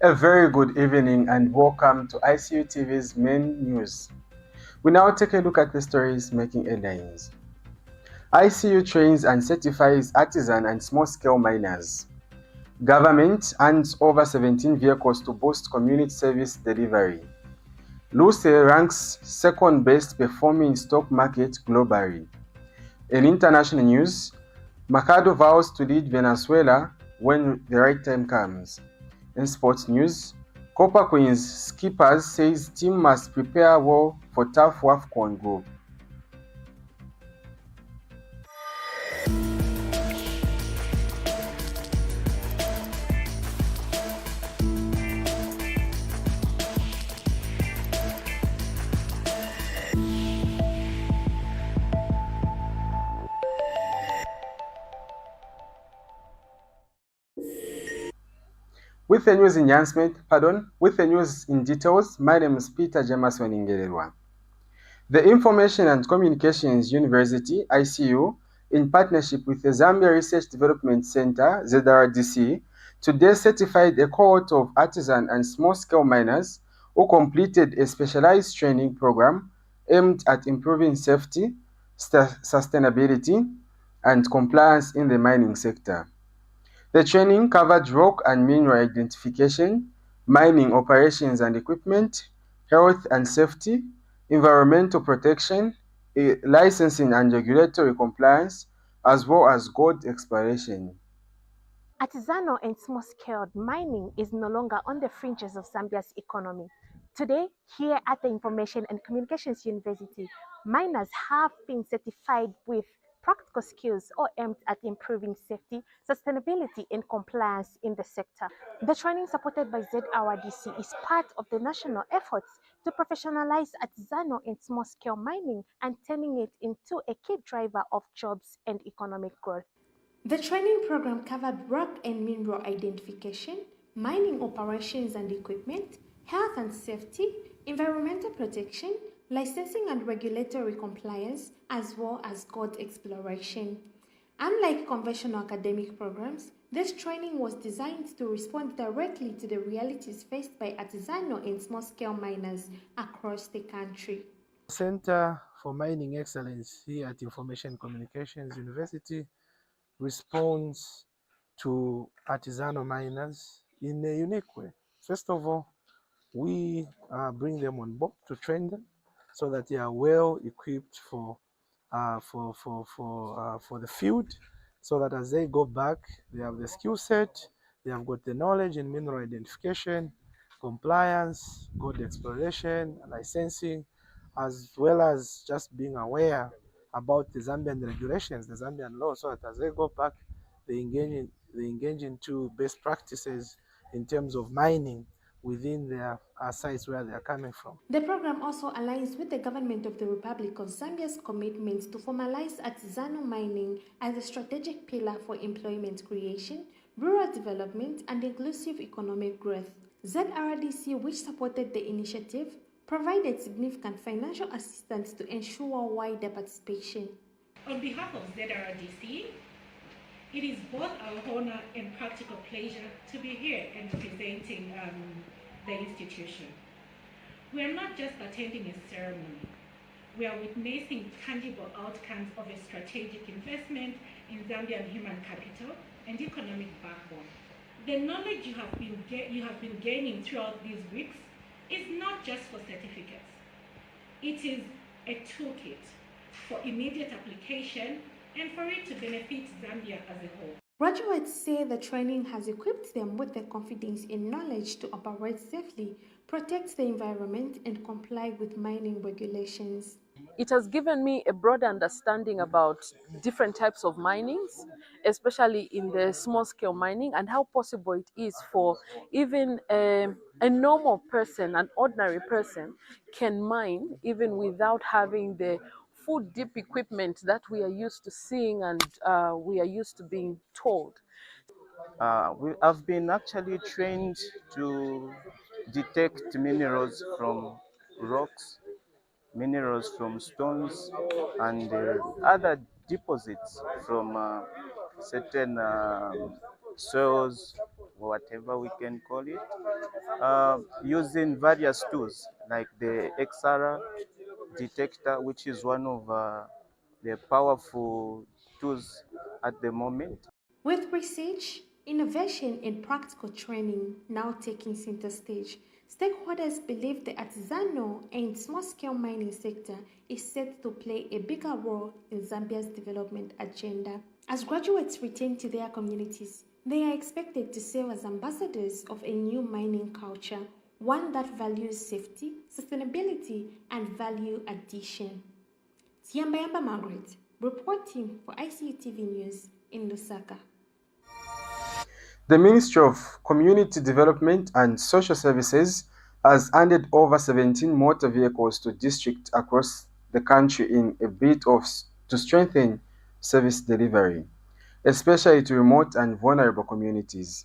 A very good evening and welcome to ICU TV's main news. We now take a look at the stories making headlines. ICU trains and certifies artisan and small-scale miners. Government hands over 17 vehicles to boost community service delivery. Luse ranks second best performing stock market globally. In international news, Machado vows to lead Venezuela when the right time comes. In sports news, Copper Queens skippers says team must prepare well for tough Wafcon group. With the news with the news in details, my name is Peter Jameson Ingerelwa. The Information and Communications University, ICU, in partnership with the Zambia Research Development Center, ZRDC, today certified a cohort of artisan and small-scale miners who completed a specialized training program aimed at improving safety, sustainability, and compliance in the mining sector. The training covered rock and mineral identification, mining operations and equipment, health and safety, environmental protection, licensing and regulatory compliance, as well as gold exploration. Artisanal and small-scale mining is no longer on the fringes of Zambia's economy. Today, here at the Information and Communications University, miners have been certified with practical skills or aimed at improving safety, sustainability, and compliance in the sector. The training supported by ZRDC is part of the national efforts to professionalize artisanal and small-scale mining and turning it into a key driver of jobs and economic growth. The training program covered rock and mineral identification, mining operations and equipment, health and safety, environmental protection, licensing and regulatory compliance, as well as gold exploration. Unlike conventional academic programs, this training was designed to respond directly to the realities faced by artisanal and small-scale miners across the country. Center for Mining Excellence here at Information Communications University responds to artisanal miners in a unique way. First of all, we bring them on board to train them so that they are well equipped for the field, so that as they go back, they have the skill set, they have got the knowledge in mineral identification, compliance, gold exploration, licensing, as well as just being aware about the Zambian regulations, the Zambian law, so that as they go back, they engage into best practices in terms of mining within their sites where they are coming from. The program also aligns with the government of the Republic of Zambia's commitment to formalize artisanal mining as a strategic pillar for employment creation, rural development, and inclusive economic growth. ZRDC, which supported the initiative, provided significant financial assistance to ensure wider participation. On behalf of ZRDC, it is both our honor and practical pleasure to be here and representing the institution. We are not just attending a ceremony. We are witnessing tangible outcomes of a strategic investment in Zambian human capital and economic backbone. The knowledge you have been gaining throughout these weeks is not just for certificates. It is a toolkit for immediate application and for it to benefit Zambia as a whole. Graduates say the training has equipped them with the confidence and knowledge to operate safely, protect the environment, and comply with mining regulations. It has given me a broad understanding about different types of minings, especially in the small scale mining, and how possible it is for even a normal person, an ordinary person, can mine even without having the full deep equipment that we are used to seeing and we are used to being told. We have been actually trained to detect minerals from rocks, minerals from stones, and other deposits from certain soils or whatever we can call it, using various tools like the XR detector, which is one of the powerful tools at the moment. With research, innovation, and practical training now taking center stage, stakeholders believe the artisanal and small-scale mining sector is set to play a bigger role in Zambia's development agenda. As graduates return to their communities, they are expected to serve as ambassadors of a new mining culture, one that values safety, sustainability, and value addition. Tiambayamba Margaret, reporting for ICU TV News in Lusaka. The Ministry of Community Development and Social Services has handed over 17 motor vehicles to districts across the country in a bid to strengthen service delivery, especially to remote and vulnerable communities.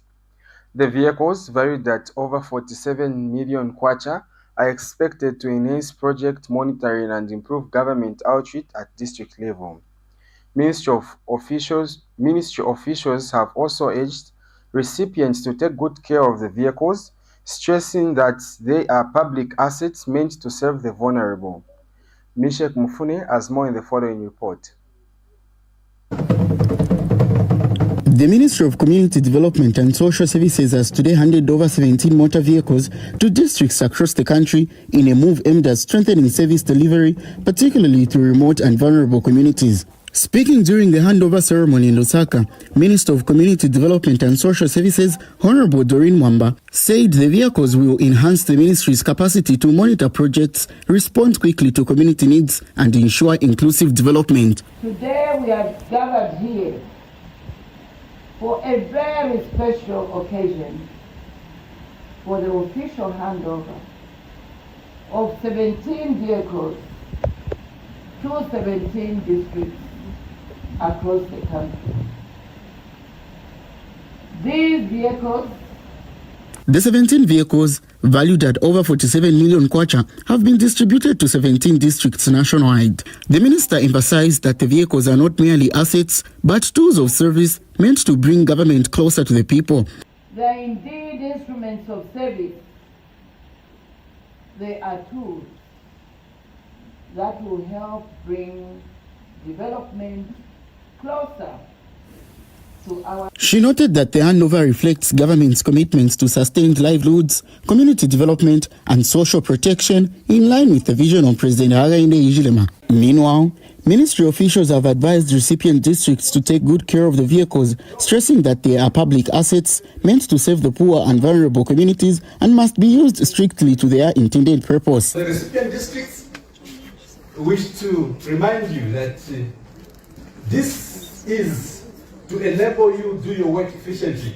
The vehicles, valued at over 47 million kwacha, are expected to enhance project monitoring and improve government outreach at district level. Ministry officials have also urged recipients to take good care of the vehicles, stressing that they are public assets meant to serve the vulnerable. Mishek Mufune has more in the following report. The Ministry of Community Development and Social Services has today handed over 17 motor vehicles to districts across the country in a move aimed at strengthening service delivery, particularly to remote and vulnerable communities. Speaking during the handover ceremony in Lusaka, Minister of Community Development and Social Services, Honorable Doreen Mwamba, said the vehicles will enhance the ministry's capacity to monitor projects, respond quickly to community needs, and ensure inclusive development. Today we are gathered here for a very special occasion, for the official handover of 17 vehicles to 17 districts across the country. These vehicles, the 17 vehicles, valued at over 47 million kwacha, have been distributed to 17 districts nationwide. The minister emphasized that the vehicles are not merely assets, but tools of service meant to bring government closer to the people. they are indeed instruments of service. They are tools that will help bring development closer to our... She noted that the handover reflects government's commitments to sustained livelihoods, community development, and social protection in line with the vision of President Hakainde Hichilema. Meanwhile, ministry officials have advised recipient districts to take good care of the vehicles, stressing that they are public assets meant to serve the poor and vulnerable communities and must be used strictly to their intended purpose. The recipient districts wish to remind you that this is to enable you do your work efficiently,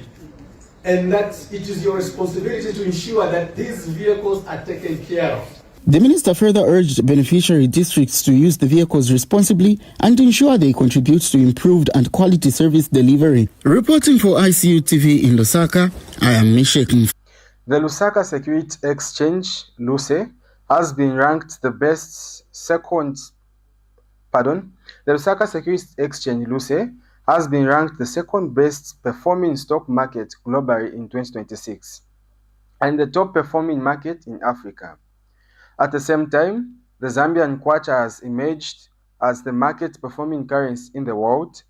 and that it is your responsibility to ensure that these vehicles are taken care of. The minister further urged beneficiary districts to use the vehicles responsibly and ensure they contribute to improved and quality service delivery. Reporting for ICU TV in Lusaka, I am Mishek. The Lusaka Security Exchange, Luse, has been ranked the Lusaka Security Exchange, Luse, has been ranked the second best performing stock market globally in 2026 and the top performing market in Africa. At the same time, the Zambian kwacha has emerged as the market performing currency in the world.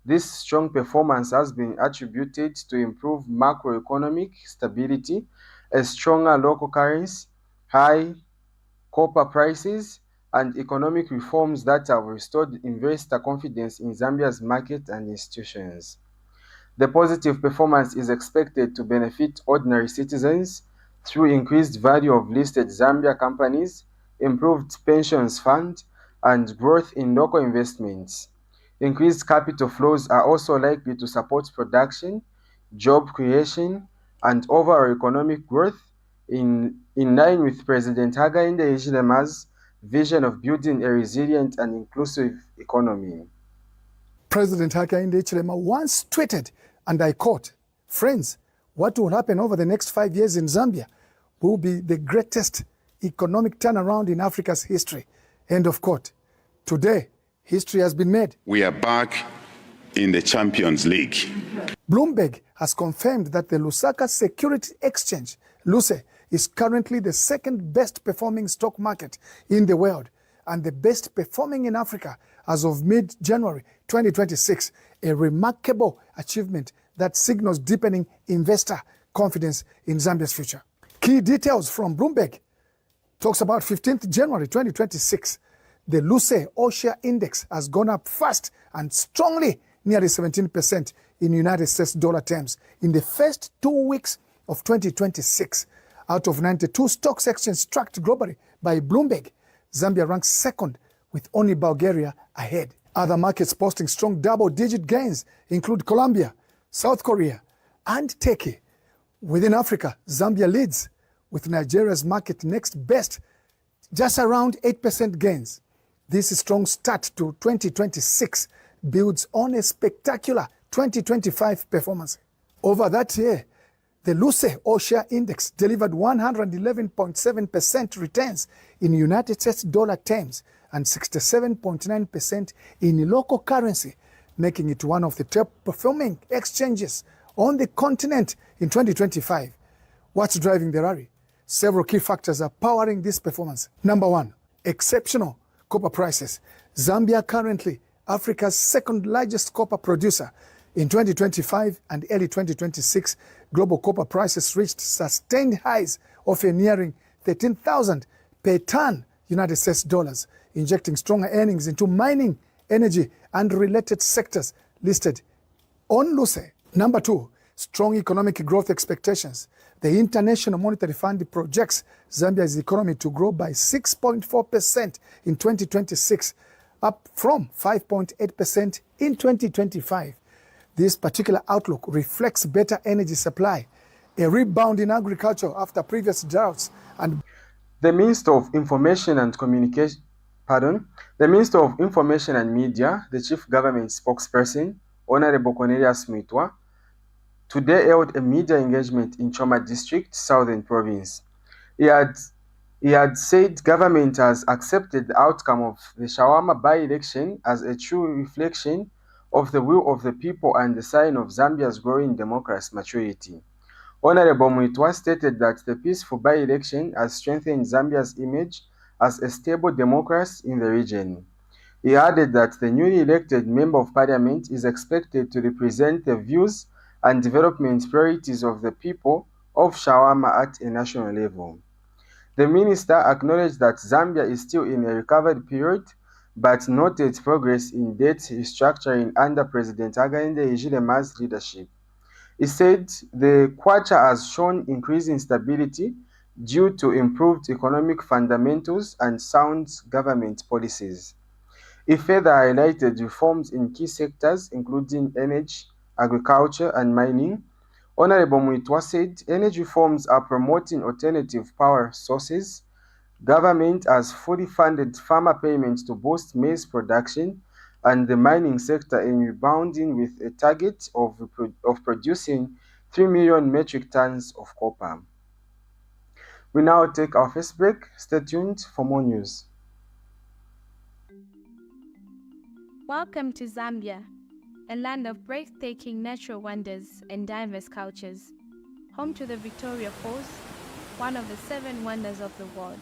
This strong performance has been attributed to improved macroeconomic stability, a stronger local currency, high copper prices, and economic reforms that have restored investor confidence in Zambia's market and institutions. The positive performance is expected to benefit ordinary citizens through increased value of listed Zambia companies, improved pensions fund, and growth in local investments. Increased capital flows are also likely to support production, job creation, and overall economic growth in line with President Hakainde Hichilema's vision of building a resilient and inclusive economy. President Hakainde Hichilema once tweeted, and I quote, "Friends, what will happen over the next 5 years in Zambia will be the greatest economic turnaround in Africa's history." End of quote. Today, history has been made. We are back in the Champions League. Bloomberg has confirmed that the Lusaka Security Exchange, Luse, is currently the second best performing stock market in the world and the best performing in Africa as of mid-January 2026, a remarkable achievement that signals deepening investor confidence in Zambia's future. Key details from Bloomberg talks about 15th January 2026. The Luse All-Share Index has gone up fast and strongly, nearly 17% in United States dollar terms in the first 2 weeks of 2026. Out of 92 stocks exchanges tracked globally by Bloomberg, Zambia ranks second with only Bulgaria ahead. Other markets posting strong double-digit gains include Colombia, South Korea, and Turkey. Within Africa, Zambia leads, with Nigeria's market next best, just around 8% gains. This strong start to 2026 builds on a spectacular 2025 performance. Over that year, the Luse All-Share Index delivered 111.7% returns in United States dollar terms and 67.9% in local currency, making it one of the top performing exchanges on the continent in 2025. What's driving the rally? Several key factors are powering this performance. Number one, exceptional copper prices. Zambia currently Africa's second largest copper producer. In 2025 and early 2026, global copper prices reached sustained highs of a nearing 13,000 per ton United States dollars, injecting stronger earnings into mining, energy, and related sectors listed on Luse. Number two, strong economic growth expectations. The International Monetary Fund projects Zambia's economy to grow by 6.4% in 2026, up from 5.8% in 2025. This particular outlook reflects better energy supply, a rebound in agriculture after previous droughts, and the Minister of Information and Communication, the Minister of Information and Media, the Chief Government Spokesperson, Honorable Cornelius Muitwa, today held a media engagement in Choma District, Southern Province. He had said government has accepted the outcome of the Shawama by-election as a true reflection of the will of the people and the sign of Zambia's growing democracy maturity. Honorable Muitwa stated that the peaceful by-election has strengthened Zambia's image as a stable democracy in the region. He added that the newly elected Member of Parliament is expected to represent the views and development priorities of the people of Shawama at a national level. The minister acknowledged that Zambia is still in a recovery period, but noted progress in debt restructuring under President Hakainde Hichilema's leadership. He said the kwacha has shown increasing stability due to improved economic fundamentals and sound government policies. He further highlighted reforms in key sectors including energy, agriculture, and mining. Honorable Muitwa said energy reforms are promoting alternative power sources. Government has fully funded farmer payments to boost maize production, and the mining sector in rebounding with a target of producing 3 million metric tons of copper. We now take our first break. Stay tuned for more news. Welcome to Zambia, a land of breathtaking natural wonders and diverse cultures, home to the Victoria Falls, one of the 7 wonders of the world.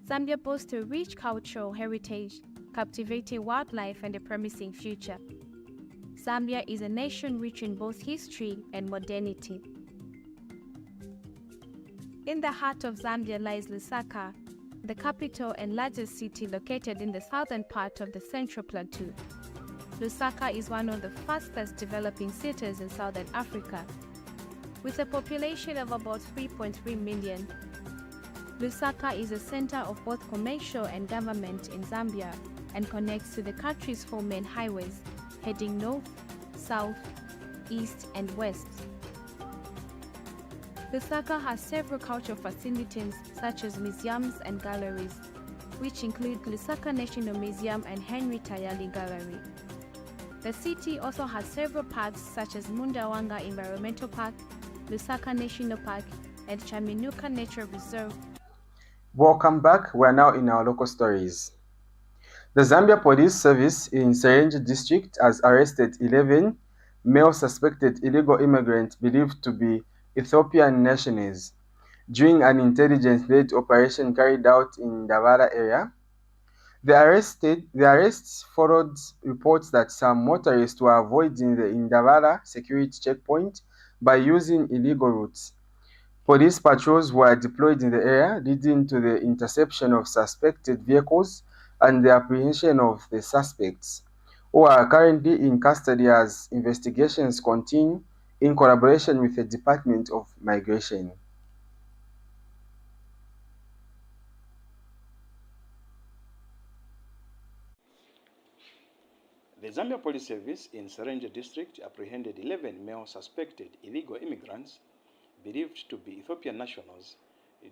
Zambia boasts a rich cultural heritage, captivating wildlife, and a promising future. Zambia is a nation rich in both history and modernity. In the heart of Zambia lies Lusaka, the capital and largest city located in the southern part of the Central Plateau. Lusaka is one of the fastest developing cities in southern Africa. With a population of about 3.3 million, Lusaka is a center of both commercial and government in Zambia and connects to the country's 4 main highways, heading north, south, east, and west. Lusaka has several cultural facilities such as museums and galleries, which include Lusaka National Museum and Henry Tayali Gallery. The city also has several parks such as Mundawanga Environmental Park, Lusaka National Park, and Chaminuka Nature Reserve. Welcome back. We are now in our local stories. The Zambia Police Service in Serenje District has arrested 11 male suspected illegal immigrants believed to be Ethiopian nationals during an intelligence-led operation carried out in Davara area. The arrests followed reports that some motorists were avoiding the Indavara security checkpoint by using illegal routes. Police patrols were deployed in the area, leading to the interception of suspected vehicles and the apprehension of the suspects, who are currently in custody as investigations continue in collaboration with the Department of Migration. The Zambia Police Service in Serenje District apprehended 11 male suspected illegal immigrants believed to be Ethiopian nationals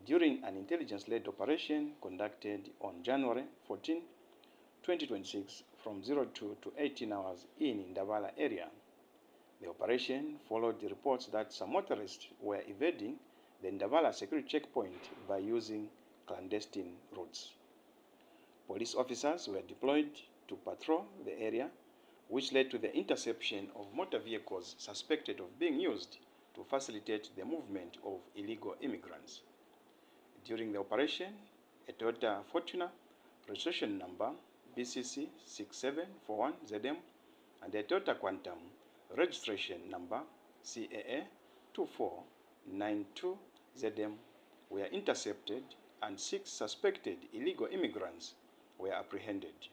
during an intelligence-led operation conducted on January 14, 2026 from 02 to 18 hours in Indabala area. The operation followed the reports that some motorists were evading the Indabala security checkpoint by using clandestine routes. Police officers were deployed to patrol the area, which led to the interception of motor vehicles suspected of being used to facilitate the movement of illegal immigrants. During the operation, a Toyota Fortuner registration number BCC 6741ZM and a Toyota Quantum registration number CAA 2492ZM were intercepted and 6 suspected illegal immigrants were apprehended.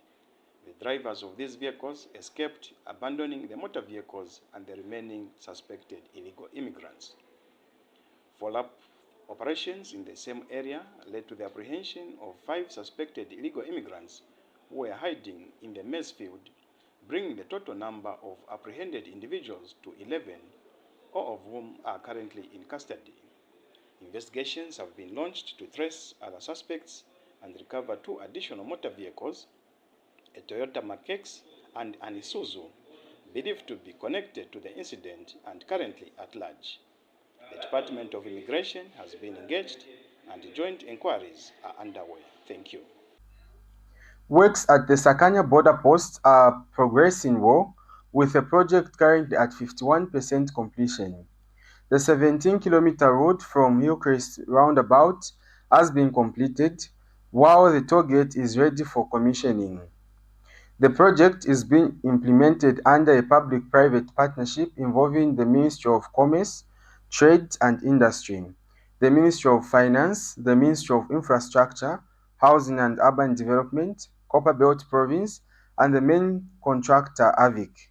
The drivers of these vehicles escaped, abandoning the motor vehicles and the remaining suspected illegal immigrants. Follow-up operations in the same area led to the apprehension of 5 suspected illegal immigrants who were hiding in the maize field, bringing the total number of apprehended individuals to 11, all of whom are currently in custody. Investigations have been launched to trace other suspects and recover 2 additional motor vehicles, a Toyota Makex and an Isuzu, believed to be connected to the incident and currently at large. The Department of Immigration has been engaged and joint inquiries are underway. Thank you. Works at the Sakanya border post are progressing well, with the project currently at 51% completion. The 17-kilometer road from Hillcrest roundabout has been completed, while the toll gate is ready for commissioning. The project is being implemented under a public-private partnership involving the Ministry of Commerce, Trade and Industry, the Ministry of Finance, the Ministry of Infrastructure, Housing and Urban Development, Copperbelt Province, and the main contractor, AVIC.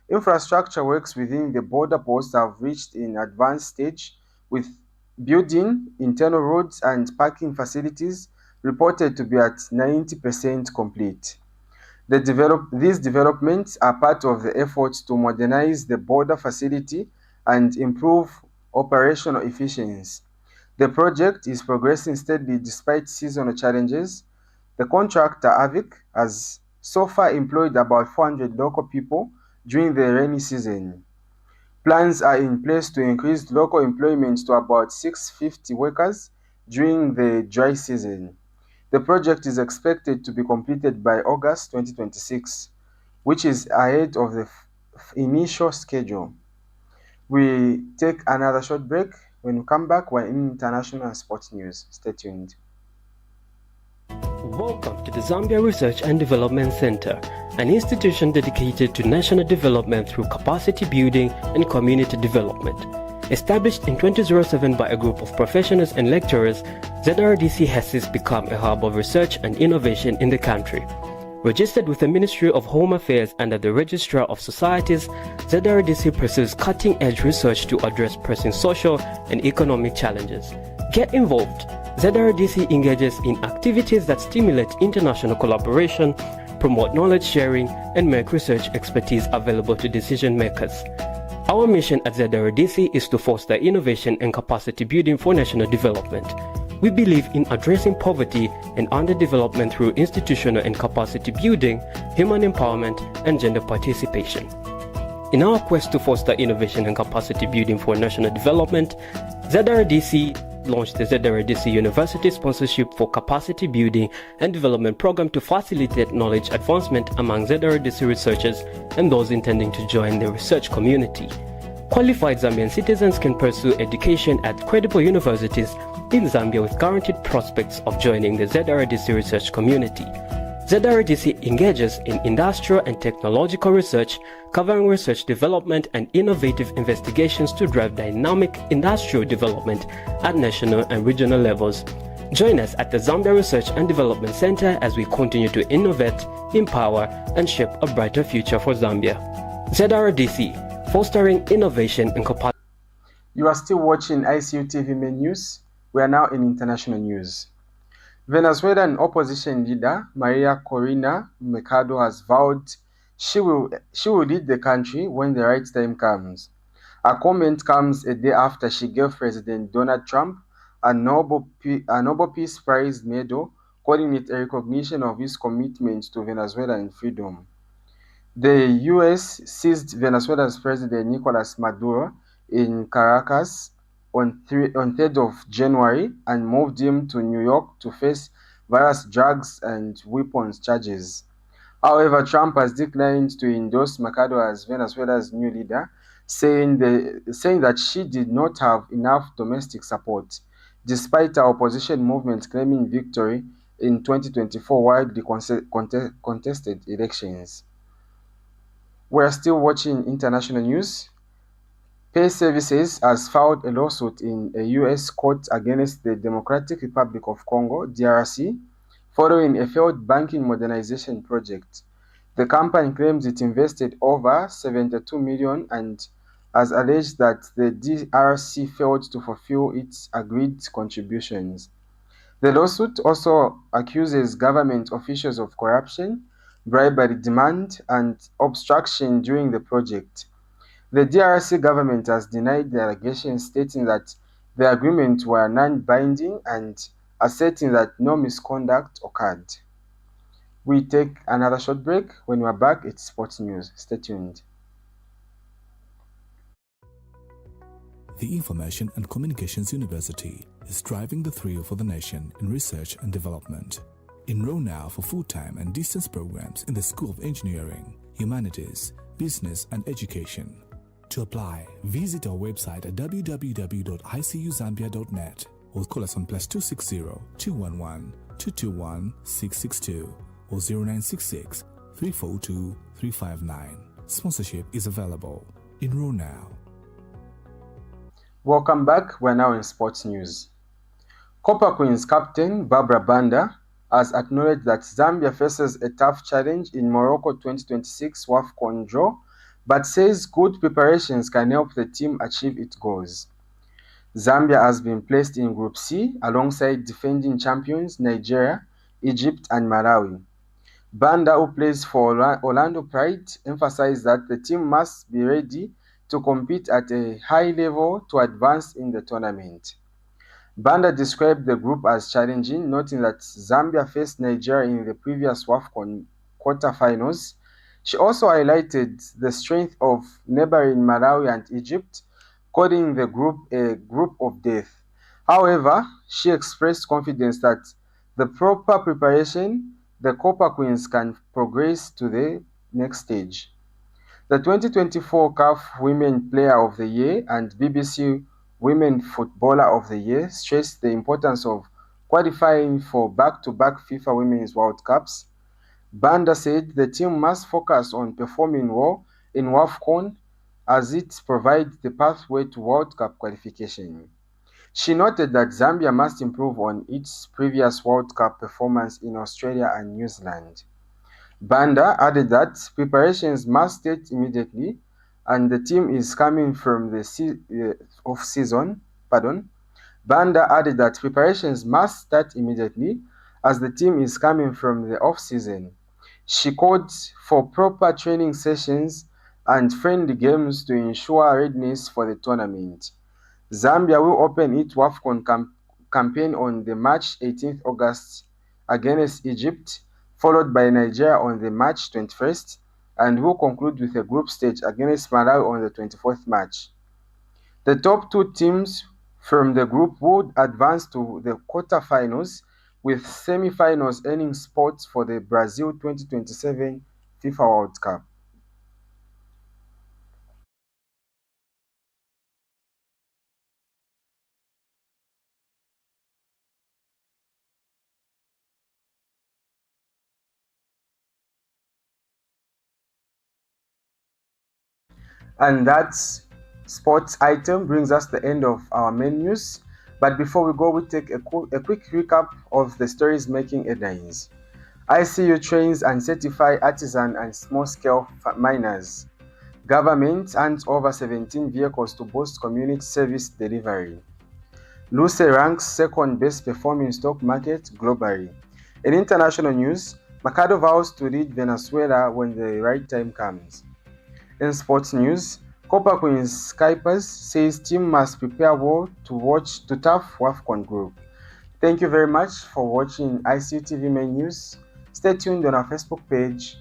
Infrastructure works within the border post have reached an advanced stage, with building, internal roads, and parking facilities reported to be at 90% complete. These developments are part of the efforts to modernize the border facility and improve operational efficiency. The project is progressing steadily despite seasonal challenges. The contractor, AVIC, has so far employed about 400 local people during the rainy season. Plans are in place to increase local employment to about 650 workers during the dry season. The project is expected to be completed by August 2026, which is ahead of the initial schedule. We take another short break. When we come back, we're in international and sports news. Stay tuned. Welcome to the Zambia Research and Development Center, an institution dedicated to national development through capacity building and community development. Established in 2007 by a group of professionals and lecturers, ZRDC has since become a hub of research and innovation in the country. Registered with the Ministry of Home Affairs under the Registrar of Societies, ZRDC pursues cutting-edge research to address pressing social and economic challenges. Get involved. ZRDC engages in activities that stimulate international collaboration, promote knowledge sharing, and make research expertise available to decision makers. Our mission at ZRDC is to foster innovation and capacity building for national development. We believe in addressing poverty and underdevelopment through institutional and capacity building, human empowerment, and gender participation. In our quest to foster innovation and capacity building for national development, ZRDC launched the ZRDC University Sponsorship for Capacity Building and Development Program to facilitate knowledge advancement among ZRDC researchers and those intending to join the research community. Qualified Zambian citizens can pursue education at credible universities in Zambia with guaranteed prospects of joining the ZRDC research community. ZRDC engages in industrial and technological research, covering research development and innovative investigations to drive dynamic industrial development at national and regional levels. Join us at the Zambia Research and Development Center as we continue to innovate, empower, and shape a brighter future for Zambia. ZRDC, fostering innovation and capacity. You are still watching ICU TV Main News. We are now in international news. Venezuelan opposition leader Maria Corina Machado has vowed she will lead the country when the right time comes. Her comment comes a day after she gave President Donald Trump a Nobel Peace Prize medal, calling it a recognition of his commitment to Venezuelan freedom. The U.S. seized Venezuela's President Nicolas Maduro in Caracas on 3rd of January and moved him to New York to face various drugs and weapons charges. However, Trump has declined to endorse Machado as Venezuela's new leader, saying that she did not have enough domestic support, despite her opposition movement claiming victory in 2024 widely contested elections. We are still watching international news. Pay Services has filed a lawsuit in a U.S. court against the Democratic Republic of Congo, DRC, following a failed banking modernization project. The company claims it invested over $72 million and has alleged that the DRC failed to fulfill its agreed contributions. The lawsuit also accuses government officials of corruption, bribery demand, and obstruction during the project. The DRC government has denied the allegations, stating that the agreements were non-binding and asserting that no misconduct occurred. We take another short break. When we are back, it's sports news. Stay tuned. The Information and Communications University is driving the thrill for the nation in research and development. Enroll now for full-time and distance programs in the School of Engineering, Humanities, Business and Education. To apply, visit our website at www.icuzambia.net or call us on +260 211 221 662 or 0966 342 359. Sponsorship is available. Enroll now. Welcome back. We're now in sports news. Copper Queens captain Barbara Banda has acknowledged that Zambia faces a tough challenge in Morocco 2026 Wafcon draw, but says good preparations can help the team achieve its goals. Zambia has been placed in Group C alongside defending champions Nigeria, Egypt, and Malawi. Banda, who plays for Orlando Pride, emphasized that the team must be ready to compete at a high level to advance in the tournament. Banda described the group as challenging, noting that Zambia faced Nigeria in the previous Wafcon quarterfinals. She also highlighted the strength of neighboring Malawi and Egypt, calling the group a group of death. However, she expressed confidence that the proper preparation, the Copper Queens can progress to the next stage. The 2024 CAF Women Player of the Year and BBC Women Footballer of the Year stressed the importance of qualifying for back-to-back FIFA Women's World Cups. Banda said the team must focus on performing well in Wafcon as it provides the pathway to World Cup qualification. She noted that Zambia must improve on its previous World Cup performance in Australia and New Zealand. Banda added that preparations must start immediately and the team is coming from the off-season. Banda added that preparations must start immediately as the team is coming from the off-season. She called for proper training sessions and friendly games to ensure readiness for the tournament. Zambia will open its Wafcon campaign on the March 18th August against Egypt, followed by Nigeria on the March 21st, and will conclude with a group stage against Malawi on the 24th March. The top two teams from the group would advance to the quarterfinals, with semi-finals earning spots for the Brazil 2027 FIFA World Cup. And that sports item brings us to the end of our main news. But before we go, we take a quick recap of the stories making headlines. ICU trains and certify artisan and small-scale miners. Government hands over 17 vehicles to boost community service delivery. Luse ranks second best performing stock market globally. In international news, Machado vows to lead Venezuela when the right time comes. In sports news, Copper Queens Skypers says team must prepare well to tough Wafcon group. Thank you very much for watching ICU TV Main News. Stay tuned on our Facebook page